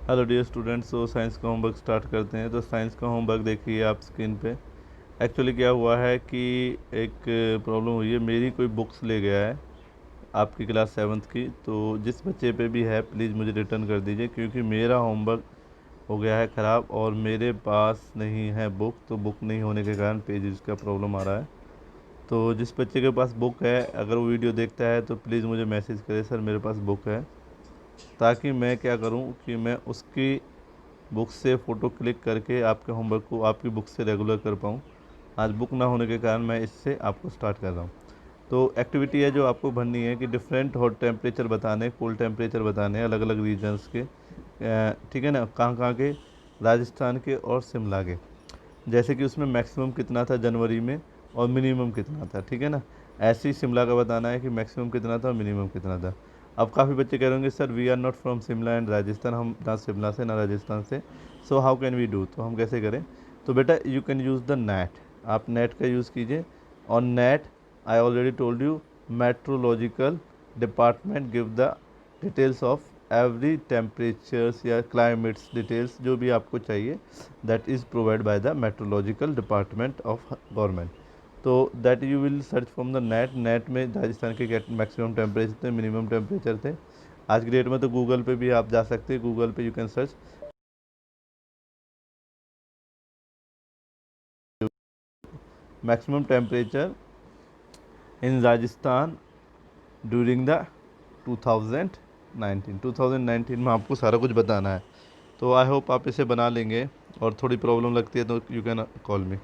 Hello dear students. तो science का homework start करते हैं। तो साइंस का होमवर्क देखिए आप स्क्रीन पे। एक्चुअली क्या हुआ है कि एक प्रॉब्लम हुई है, मेरी कोई बुक्स ले गया है आपकी क्लास सेवन्थ की। तो जिस बच्चे पे भी है प्लीज़ मुझे रिटर्न कर दीजिए, क्योंकि मेरा होमवर्क हो गया है ख़राब और मेरे पास नहीं है बुक। तो बुक नहीं होने के कारण पेजेस का प्रॉब्लम आ रहा है। तो जिस बच्चे के पास बुक है, अगर वो वीडियो देखता है तो प्लीज़ मुझे मैसेज करे, सर मेरे पास बुक है, ताकि मैं क्या करूं कि मैं उसकी बुक से फ़ोटो क्लिक करके आपके होमवर्क को आपकी बुक से रेगुलर कर पाऊँ। आज बुक ना होने के कारण मैं इससे आपको स्टार्ट कर रहा हूँ। तो एक्टिविटी है जो आपको भरनी है कि डिफरेंट हॉट टेम्परेचर बताने, कोल्ड टेम्परेचर बताने अलग अलग रीजन्स के। ठीक है ना, कहाँ कहाँ के, राजस्थान के और शिमला के। जैसे कि उसमें मैक्सिमम कितना था जनवरी में और मिनिमम कितना था, ठीक है ना। ऐसे ही शिमला का बताना है कि मैक्सिमम कितना था और मिनिमम कितना था। अब काफ़ी बच्चे कह रहे होंगे sir we are not from Shimla and Rajasthan, हम ना शिमला से ना राजस्थान से, so how can we do, तो हम कैसे करें। तो बेटा you can use the net, आप नेट का यूज़ कीजिए। और net I already told you, meteorological department give the details of every temperatures या क्लाइमेट्स डिटेल्स जो भी आपको चाहिए, that is provide by the meteorological department of government. तो that you will search from the net. Net में राजस्थान के maximum temperature थे, minimum temperature थे। आज की डेट में तो गूगल पे भी आप जा सकते हैं, गूगल पे you can search maximum temperature in Rajasthan during the 2019 में आपको सारा कुछ बताना है। तो आई होप आप इसे बना लेंगे, और थोड़ी प्रॉब्लम लगती है तो यू कैन कॉल मी।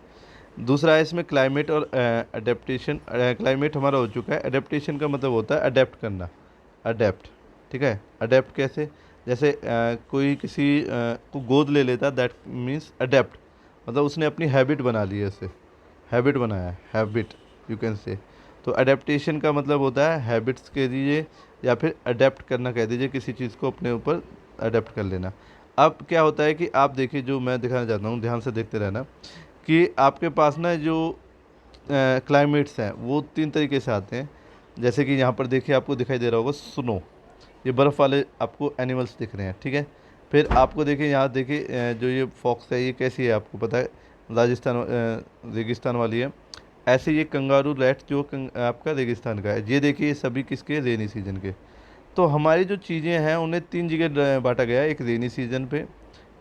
दूसरा है इसमें क्लाइमेट और अडेप्टेशन। क्लाइमेट हमारा हो चुका है, अडेप्टेशन का मतलब होता है अडेप्ट करना, अडेप्ट। ठीक है, अडेप्ट कैसे, जैसे कोई किसी को गोद ले लेता, दैट मीन्स अडेप्ट, मतलब उसने अपनी हैबिट बना ली है, उसे हैबिट बनाया है, हैबिट यू कैन से। तो अडेप्टेशन का मतलब होता है हैबिट्स कह दीजिए, या फिर अडेप्ट करना कह दीजिए, किसी चीज़ को अपने ऊपर अडेप्ट कर लेना। अब क्या होता है कि आप देखिए, जो मैं दिखाना चाहता हूँ ध्यान से देखते रहना, कि आपके पास ना जो क्लाइमेट्स हैं वो तीन तरीके से आते हैं। जैसे कि यहाँ पर देखिए आपको दिखाई दे रहा होगा स्नो, ये बर्फ़ वाले आपको एनिमल्स दिख रहे हैं, ठीक है। फिर आपको देखिए, यहाँ देखिए जो ये फॉक्स है ये कैसी है आपको पता है, राजस्थान रेगिस्तान वाली है। ऐसे ये कंगारू रैट जो आपका रेगिस्तान का है, ये देखिए ये सभी किसके, रेनी सीजन के। तो हमारी जो चीज़ें हैं उन्हें तीन जगह बांटा गया है। एक रेनी सीजन पे,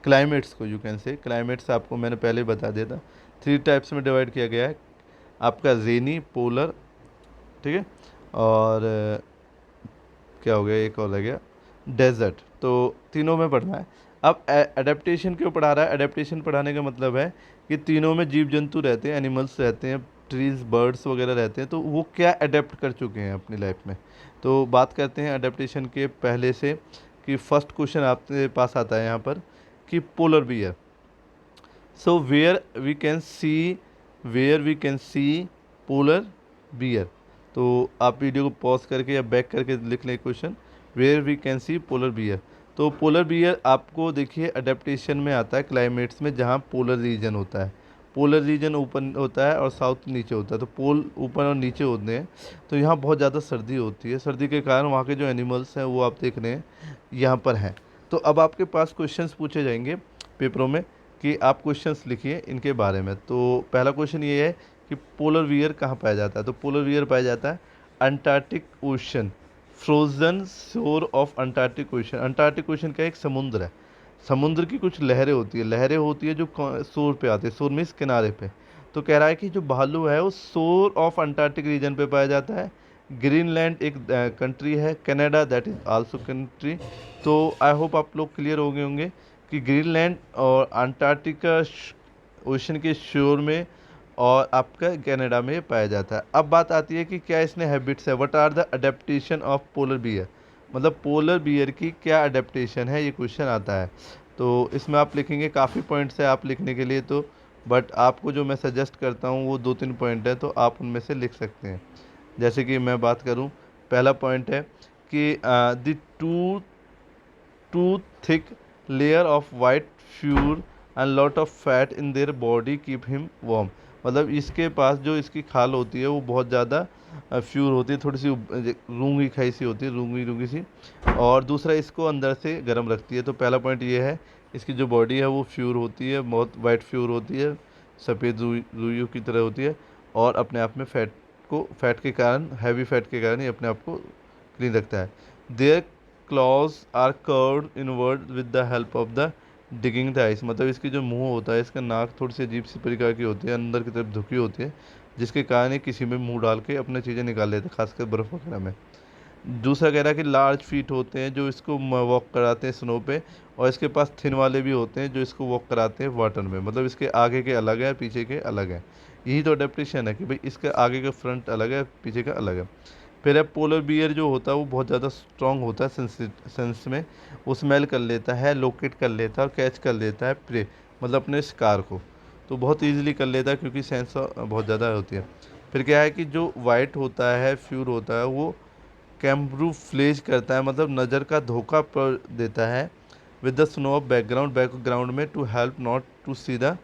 क्लाइमेट्स को यू कैन से, क्लाइमेट्स आपको मैंने पहले ही बता दिया था, थ्री टाइप्स में डिवाइड किया गया है। आपका रेनी, पोलर, ठीक है, और क्या हो गया, एक और रह गया, डेजर्ट। तो तीनों में पढ़ना है। अब एडेप्टेशन क्यों पढ़ा रहा है, एडेप्टेशन पढ़ाने का मतलब है कि तीनों में जीव जंतु रहते हैं, एनिमल्स रहते हैं, ट्रीज बर्ड्स वगैरह रहते हैं, तो वो क्या अडेप्ट कर चुके हैं अपनी लाइफ में। तो बात करते हैं अडेप्टेशन के पहले से, कि फर्स्ट क्वेश्चन आपके पास आता है यहाँ पर कि polar bear. So where we can see polar bear. तो आप वीडियो को पॉज करके या बैक करके लिख लें question, where we can see polar bear. तो पोलर बियर आपको देखिए अडेप्टेशन में आता है क्लाइमेट्स में, जहाँ पोलर रीजन होता है। पोलर रीजन ऊपर होता है और साउथ नीचे होता है, तो पोल ऊपर और नीचे होते हैं। तो यहाँ बहुत ज़्यादा सर्दी होती है, सर्दी के कारण वहाँ के जो एनिमल्स हैं वो आप देख रहे हैं यहाँ पर हैं। तो अब आपके पास क्वेश्चंस पूछे जाएंगे पेपरों में, कि आप क्वेश्चंस लिखिए इनके बारे में। तो पहला क्वेश्चन ये है कि पोलर बियर कहाँ पाया जाता है। तो पोलर बियर पाया जाता है अंटार्कटिक ओशन, फ्रोजन शोर of Antarctic ocean. Antarctic ocean का एक समुद्र है, समुद्र की कुछ लहरें होती है, लहरें होती है जो शोर पे आती है, शोर मीन्स किनारे पे। तो कह रहा है कि जो भालू है वो शोर ऑफ अंटार्कटिक रीजन पे पाया जाता है। ग्रीनलैंड एक कंट्री है, Canada that is also country. तो आई होप आप लोग क्लियर हो गए होंगे कि ग्रीनलैंड और अंटार्कटिका ओशन के शोर में और आपका कनाडा में पाया जाता है। अब बात आती है कि क्या इसने हैबिट्स है, what are the adaptation of polar bear, मतलब पोलर बियर की क्या अडेप्टेशन है, ये क्वेश्चन आता है। तो इसमें आप लिखेंगे, काफ़ी पॉइंट्स है आप लिखने के लिए, तो बट आपको जो मैं सजेस्ट करता हूँ वो दो तीन पॉइंट है, तो आप उनमें से लिख सकते हैं। जैसे कि मैं बात करूँ, पहला पॉइंट है कि the two two thick layer of white fur and lot of fat in their body keep him warm. मतलब इसके पास जो इसकी खाल होती है वो बहुत ज़्यादा फ्यूर होती है, थोड़ी सी रूंगी खाई सी होती है, रूंगी रूंगी सी। और दूसरा इसको अंदर से गर्म रखती है। तो पहला पॉइंट ये है, इसकी जो बॉडी है वो फ्यूर होती है, बहुत वाइट फ्यूर होती है, सफ़ेद रुइयों की तरह होती है। और अपने आप में फैट के कारण, हैवी फैट के कारण ये अपने आप को क्लीन रखता है। Their claws are curved inward with the help of the digging the ice. मतलब इसकी जो मुंह होता है, इसका नाक थोड़ी सी अजीब सी प्रकार की होती है, अंदर की तरफ झुकी होती है, जिसके कारण ये किसी में मुंह डाल के अपनी चीज़ें निकाल लेते हैं, खासकर बर्फ़ वगैरह में। दूसरा कह रहा है कि लार्ज फीट होते हैं जो इसको वॉक कराते हैं स्नो पे, और इसके पास थिन वाले भी होते हैं जो इसको वॉक कराते हैं वाटर में। मतलब इसके आगे के अलग है, पीछे के अलग है। यही तो अडेप्टेशन है कि भाई इसका आगे का फ्रंट अलग है, पीछे का अलग है। फिर है पोलर बियर जो होता है वो बहुत ज़्यादा स्ट्रांग होता है सेंस में। वो स्मेल कर लेता है, लोकेट कर लेता है और कैच कर लेता है प्रे, मतलब अपने शिकार को। तो बहुत ईजिली कर लेता है क्योंकि सेंस बहुत ज़्यादा होती है। फिर क्या है कि जो वाइट होता है, फ्यूर होता है, वो कैम्ब्रूफ्लेज करता है, मतलब नज़र का धोखा पर देता है with the snow of background में to help not to see the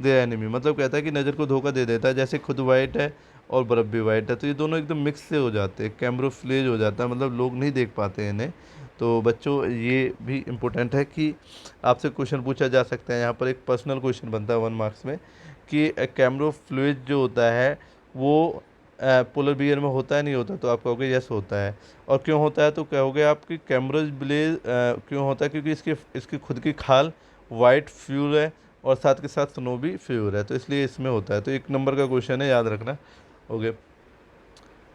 their enemy. मतलब कहता है कि नज़र को धोखा दे देता है, जैसे खुद वाइट है और बर्फ़ भी वाइट है, तो ये दोनों एकदम मिक्स से हो जाते हैं, कैम्ब्रोफ्लेज हो जाता है, मतलब लोग नहीं देख पाते हैं इन्हें। तो बच्चों ये भी इम्पोर्टेंट है कि आपसे क्वेश्चन पूछा जा सकता है, यहाँ पर एक पर्सनल क्वेश्चन बनता है 1 मार्क्स में, कि कैम्ब्रोफ्लेज जो होता है वो पोलर बियर में होता है नहीं होता, तो आप कहोगे यस होता है। और क्यों होता है तो कहोगे आपकी कैमरस ब्लेज क्यों होता है, क्योंकि इसकी खुद की खाल वाइट फ्यूर है और साथ के साथ स्नो भी फ्यूर है, तो इसलिए इसमें होता है। तो 1 नंबर का क्वेश्चन है, याद रखना। ओके,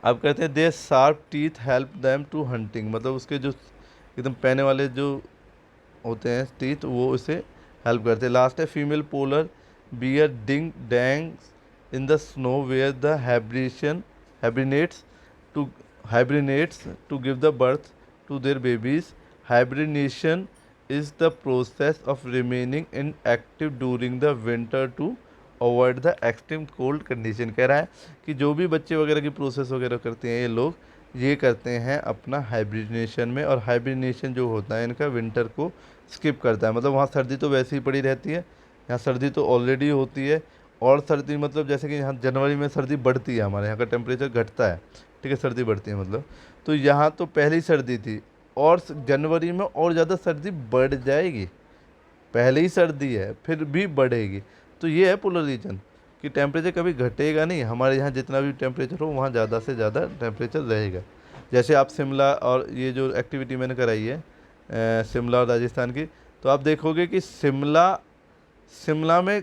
अब कहते हैं they sharp teeth help them to hunting. मतलब उसके जो एकदम पैने वाले जो होते हैं टीथ, वो इसे हेल्प करते हैं। लास्ट है female polar bear ding dangs in the snow where the hibernates to hibernates to give the birth to their babies. Hibernation is the process of remaining inactive during the winter to avoid the extreme cold condition। कह रहा है कि जो भी बच्चे वगैरह की process वगैरह करते हैं ये लोग, ये करते हैं अपना हाइब्रिनेशन में। और हाइब्रिनेशन जो होता है इनका विंटर को स्किप करता है। मतलब वहाँ सर्दी तो वैसे ही पड़ी रहती है, यहाँ सर्दी तो ऑलरेडी होती है। और सर्दी मतलब जैसे कि यहाँ जनवरी में सर्दी बढ़ती है, हमारे यहाँ का टेम्परेचर घटता है, ठीक है, सर्दी बढ़ती है मतलब। तो यहाँ तो पहली सर्दी थी और जनवरी में और ज़्यादा सर्दी बढ़ जाएगी। पहले ही सर्दी है फिर भी बढ़ेगी। तो ये है पोलर रीजन कि टेम्परेचर कभी घटेगा नहीं, हमारे यहाँ जितना भी टेम्परेचर हो वहाँ ज़्यादा से ज़्यादा टेम्परेचर रहेगा। जैसे आप शिमला और ये जो एक्टिविटी मैंने कराई है शिमला और राजस्थान की, तो आप देखोगे कि शिमला में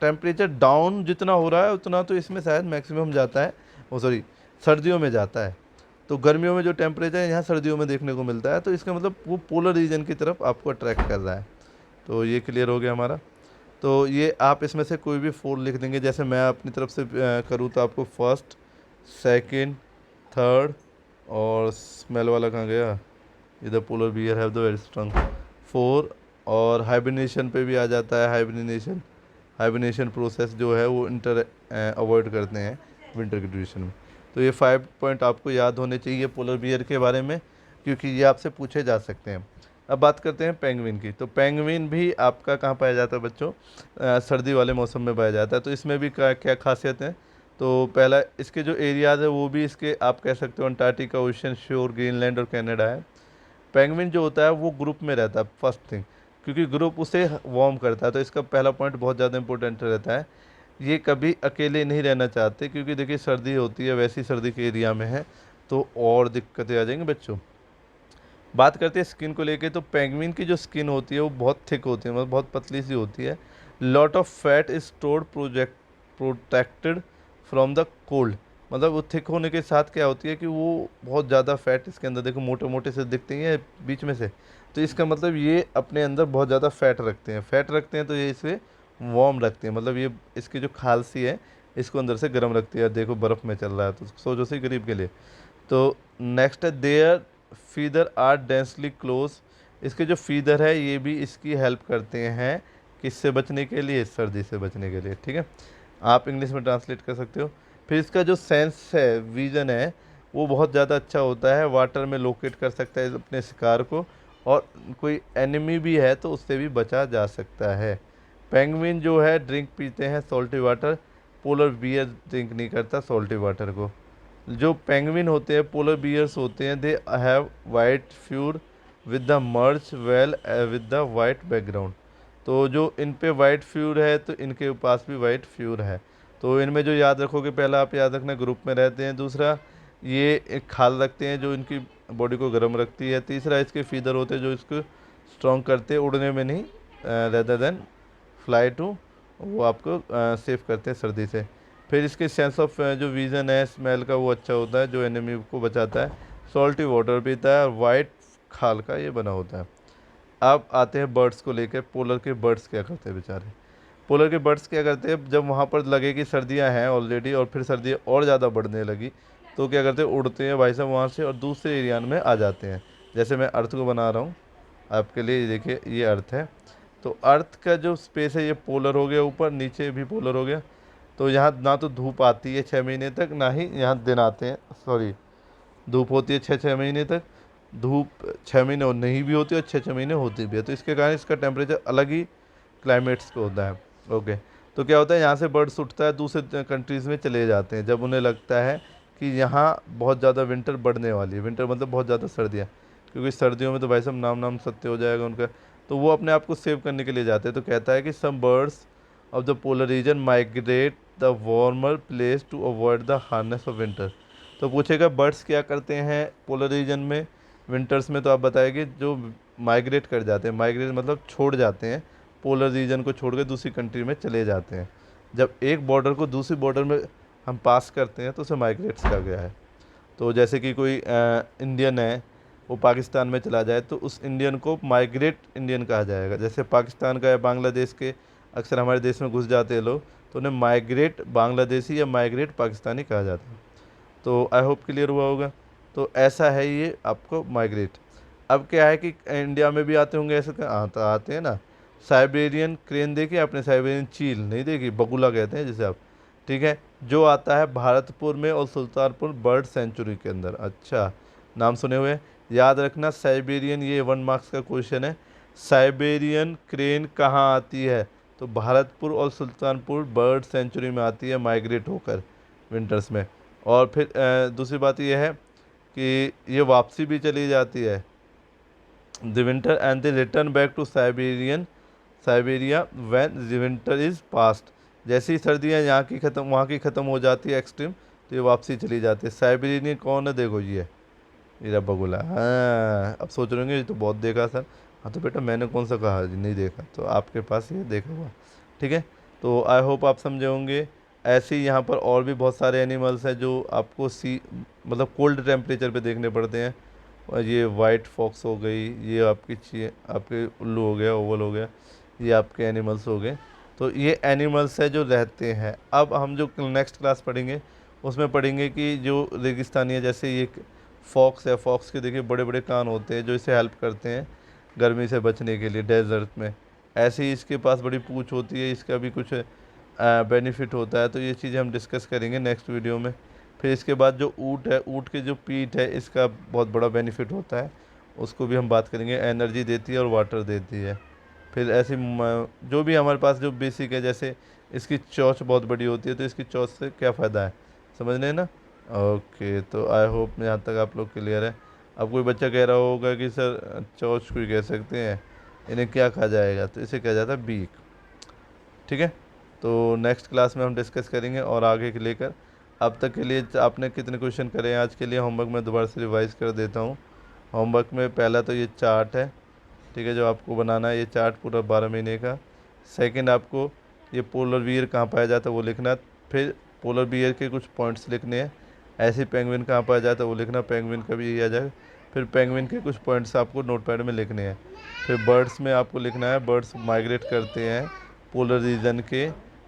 टेम्परेचर डाउन जितना हो रहा है उतना तो इसमें शायद मैक्सिमम जाता है, वो सॉरी सर्दियों में जाता है। तो गर्मियों में जो टेम्परेचर है यहाँ सर्दियों में देखने को मिलता है, तो इसका मतलब वो पोलर रीजन की तरफ आपको अट्रैक्ट कर रहा है। तो ये क्लियर हो गया हमारा। तो ये आप इसमें से कोई भी 4 लिख देंगे। जैसे मैं अपनी तरफ से करूँ तो आपको फर्स्ट, सेकंड, थर्ड और स्मेल वाला कहाँ गया, इधर polar bear have the very strong 4। और हाइबरनेशन पे भी आ जाता है। हाइबरनेशन प्रोसेस जो है वो अवॉइड करते हैं विंटर की ड्यूरेशन में। तो ये 5 पॉइंट आपको याद होने चाहिए पोलर बियर के बारे में, क्योंकि ये आपसे पूछे जा सकते हैं। अब बात करते हैं पेंगुइन की। तो पेंगुइन भी आपका कहाँ पाया जाता है बच्चों, सर्दी वाले मौसम में पाया जाता है। तो इसमें भी क्या खासियत है, तो पहला इसके जो एरियाज़ है वो भी इसके आप कह सकते हो अंटार्कटिका, ओशन श्योर, ग्रीनलैंड और कनाडा है। पेंगुइन जो होता है वो ग्रुप में रहता है फर्स्ट थिंग, क्योंकि ग्रुप उसे वार्म करता है। तो इसका पहला पॉइंट बहुत ज़्यादा इंपॉर्टेंट रहता है, ये कभी अकेले नहीं रहना चाहते, क्योंकि देखिए सर्दी होती है, वैसी सर्दी के एरिया में है तो और दिक्कतें आ जाएंगी बच्चों। बात करते हैं स्किन को लेके, तो पेंगुइन की जो स्किन होती है वो बहुत थिक होती है, मतलब बहुत पतली सी होती है। Lot of fat is stored protected from the cold. मतलब वो थिक होने के साथ क्या होती है कि वो बहुत ज़्यादा फैट इसके अंदर, देखो मोटे मोटे से दिखते हैं बीच में से, तो इसका मतलब ये अपने अंदर बहुत ज़्यादा फैट रखते हैं तो ये इसे वार्म रखते हैं। मतलब ये इसकी जो खालसी है इसको अंदर से गर्म रखती है। देखो बर्फ़ में चल रहा है तो सोचो सही गरीब के लिए। तो नेक्स्ट है their feather are densely close. इसके जो फीदर है ये भी इसकी हेल्प करते हैं किससे बचने के लिए, सर्दी से बचने के लिए, ठीक है। आप इंग्लिश में ट्रांसलेट कर सकते हो। फिर इसका जो सेंस है, विज़न है, वो बहुत ज़्यादा अच्छा होता है, वाटर में लोकेट कर सकता है अपने शिकार को, और कोई एनिमी भी है तो उससे भी बचा जा सकता है। पेंगुइन जो है ड्रिंक पीते हैं salty water, polar bear drink नहीं करता सॉल्टी वाटर को। जो पेंगुइन होते हैं, पोलर बियर्स होते हैं, they have white fur with the merge well with the white background. तो जो इन पे वाइट फ्यूर है तो इनके पास भी वाइट फ्यूर है। तो इनमें जो याद रखोगे, पहला आप याद रखना ग्रुप में रहते हैं, दूसरा ये एक खाल रखते हैं जो इनकी बॉडी को गर्म रखती है, तीसरा इसके फीदर होते हैं जो इसको स्ट्रॉन्ग करते हैं उड़ने में नहीं, रेदर देन फ्लाई टू, वो आपको सेफ करते हैं सर्दी से। फिर इसके सेंस ऑफ जो विज़न है स्मेल का वो अच्छा होता है, जो एनिमी को बचाता है। सॉल्टी वाटर पीता है और वाइट खाल का ये बना होता है। अब आते हैं बर्ड्स को लेकर। पोलर के बर्ड्स क्या करते हैं बेचारे? पोलर के बर्ड्स क्या करते हैं, जब वहाँ पर लगे कि सर्दियाँ हैं ऑलरेडी और फिर सर्दियाँ और ज़्यादा बढ़ने लगी, तो क्या करते हैं, उड़ते हैं भाई साहब वहाँ से और दूसरे एरिया में आ जाते हैं। जैसे मैं अर्थ को बना रहा हूँ आपके लिए, ये देखिए ये अर्थ है। तो अर्थ का जो स्पेस है ये पोलर हो गया, ऊपर नीचे भी पोलर हो गया। तो यहाँ ना तो धूप आती है 6 महीने तक, ना ही यहाँ दिन आते हैं, सॉरी धूप होती है 6 महीने तक। धूप 6 महीने और नहीं भी होती है और 6 महीने होती भी है। तो इसके कारण इसका टेम्परेचर अलग ही क्लाइमेट्स को होता है। ओके, तो क्या होता है, यहाँ से बर्ड्स उठता है, दूसरे कंट्रीज़ में चले जाते हैं जब उन्हें लगता है कि यहाँ बहुत ज़्यादा विंटर बढ़ने वाली है। विंटर मतलब बहुत ज़्यादा सर्दियाँ, क्योंकि सर्दियों में तो भाई साहब नाम नाम सत्य हो जाएगा उनका। तो वो अपने आप को सेव करने के लिए जाते हैं। तो कहता है कि some birds of the polar region migrate the warmer place to avoid the harshness of winter. तो पूछेगा बर्ड्स क्या करते हैं पोलर रीजन में विंटर्स में, तो आप बताएंगे जो माइग्रेट कर जाते हैं। माइग्रेट मतलब छोड़ जाते हैं, पोलर रीजन को छोड़ के दूसरी कंट्री में चले जाते हैं। जब एक बॉर्डर को दूसरी बॉर्डर में हम पास करते हैं तो उसे माइग्रेट्स कहा गया है। तो जैसे कि कोई इंडियन है, वो पाकिस्तान में चला जाए तो उस इंडियन को माइग्रेट इंडियन कहा जाएगा। जैसे पाकिस्तान का या बांग्लादेश के अक्सर हमारे देश में घुस जाते हैं लोग, तो उन्हें माइग्रेट बांग्लादेशी या माइग्रेट पाकिस्तानी कहा जाता है। तो आई होप क्लियर हुआ होगा। तो ऐसा है ये आपको माइग्रेट। अब क्या है कि इंडिया में भी आते होंगे ऐसे, हाँ तो आते हैं ना। साइबेरियन क्रेन देखी आपने? साइबेरियन चील नहीं देखी? बगुला कहते हैं जिसे आप, ठीक है। जो आता है भारतपुर में और सुल्तानपुर बर्ड सेंचुरी के अंदर। अच्छा, नाम सुने हुए हैं? याद रखना साइबेरियन, ये 1 मार्क्स का क्वेश्चन है। साइबेरियन क्रेन कहाँ आती है? तो भारतपुर और सुल्तानपुर बर्ड सेंचुरी में आती है माइग्रेट होकर विंटर्स में। और फिर दूसरी बात यह है कि ये वापसी भी चली जाती है। The winter and the return back to Siberia when the winter is past. जैसे ही सर्दियाँ यहाँ की ख़त्म वहाँ की ख़त्म हो जाती है एक्सट्रीम, तो ये वापसी चली जाती है। साइबेरियन कौन है? देखो ये हीरा बगुला। हाँ, अब सोच रहे होंगे ये तो बहुत देखा सर। हाँ तो बेटा मैंने कौन सा कहा जी नहीं देखा, तो आपके पास ये देखा हुआ, ठीक है। तो आई होप आप समझे होंगे। ऐसे ही यहाँ पर और भी बहुत सारे एनिमल्स हैं जो आपको मतलब कोल्ड टेम्परेचर पे देखने पड़ते हैं। और ये वाइट फॉक्स हो गई, ये आपके उल्लू हो गया, ओवल हो गया, ये आपके एनिमल्स हो गए। तो ये एनिमल्स है जो रहते हैं। अब हम जो नेक्स्ट क्लास पढ़ेंगे उसमें पढ़ेंगे कि जो रेगिस्तानी है, जैसे ये फॉक्स है, फॉक्स के देखिए बड़े बड़े कान होते हैं जो इसे हेल्प करते हैं गर्मी से बचने के लिए डेजर्ट में। ऐसे ही इसके पास बड़ी पूंछ होती है, इसका भी कुछ बेनिफिट होता है। तो ये चीज़ें हम डिस्कस करेंगे नेक्स्ट वीडियो में। फिर इसके बाद जो ऊँट है, ऊँट के जो पीठ है इसका बहुत बड़ा बेनिफिट होता है, उसको भी हम बात करेंगे। एनर्जी देती है और वाटर देती है। फिर ऐसी जो भी हमारे पास जो बेसिक है, जैसे इसकी चोंच बहुत बड़ी होती है, तो इसकी चोंच से क्या फ़ायदा है, समझ रहे हैं ना। ओके, तो आई होप यहाँ तक आप लोग क्लियर है। अब कोई बच्चा कह रहा होगा कि सर चोंच को ही कह सकते हैं, इन्हें क्या कहा जाएगा? तो इसे कहा जाता है बीक, ठीक है। तो नेक्स्ट क्लास में हम डिस्कस करेंगे और आगे के लेकर। अब तक के लिए आपने कितने क्वेश्चन करे हैं आज के लिए? होमवर्क में दोबारा से रिवाइज़ कर देता हूँ। होमवर्क में पहला तो ये चार्ट है, ठीक है, जो आपको बनाना है, ये चार्ट पूरा 12 महीने का। सेकंड आपको ये पोलर बियर कहाँ पाया जाता है वो लिखना है। फिर पोलर बियर के कुछ पॉइंट्स लिखने हैं। ऐसे पेंगुइन कहाँ पाया जाता है वो लिखना, पेंगुइन का भी यही आ जाएगा। फिर पेंगुइन के कुछ पॉइंट्स आपको नोटपैड में लिखने हैं। फिर बर्ड्स में आपको लिखना है, बर्ड्स माइग्रेट करते हैं पोलर रीजन के,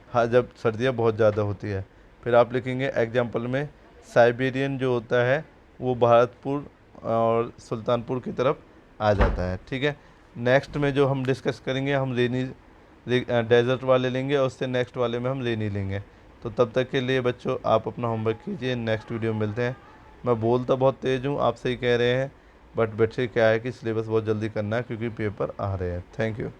हाँ, जब सर्दियाँ बहुत ज़्यादा होती है। फिर आप लिखेंगे एग्जाम्पल में साइबेरियन जो होता है वो भारतपुर और सुल्तानपुर की तरफ आ जाता है, ठीक है। नेक्स्ट में जो हम डिस्कस करेंगे, हम रेनी डेजर्ट वाले लेंगे और उससे नेक्स्ट वाले में हम रेनी लेंगे। तो तब तक के लिए बच्चों आप अपना होमवर्क कीजिए, नेक्स्ट वीडियो में मिलते हैं। मैं बोलता बहुत तेज़ हूँ, आप सही कह रहे हैं, बट बच्चे क्या है कि सिलेबस बहुत जल्दी करना है क्योंकि पेपर आ रहे हैं। Thank you.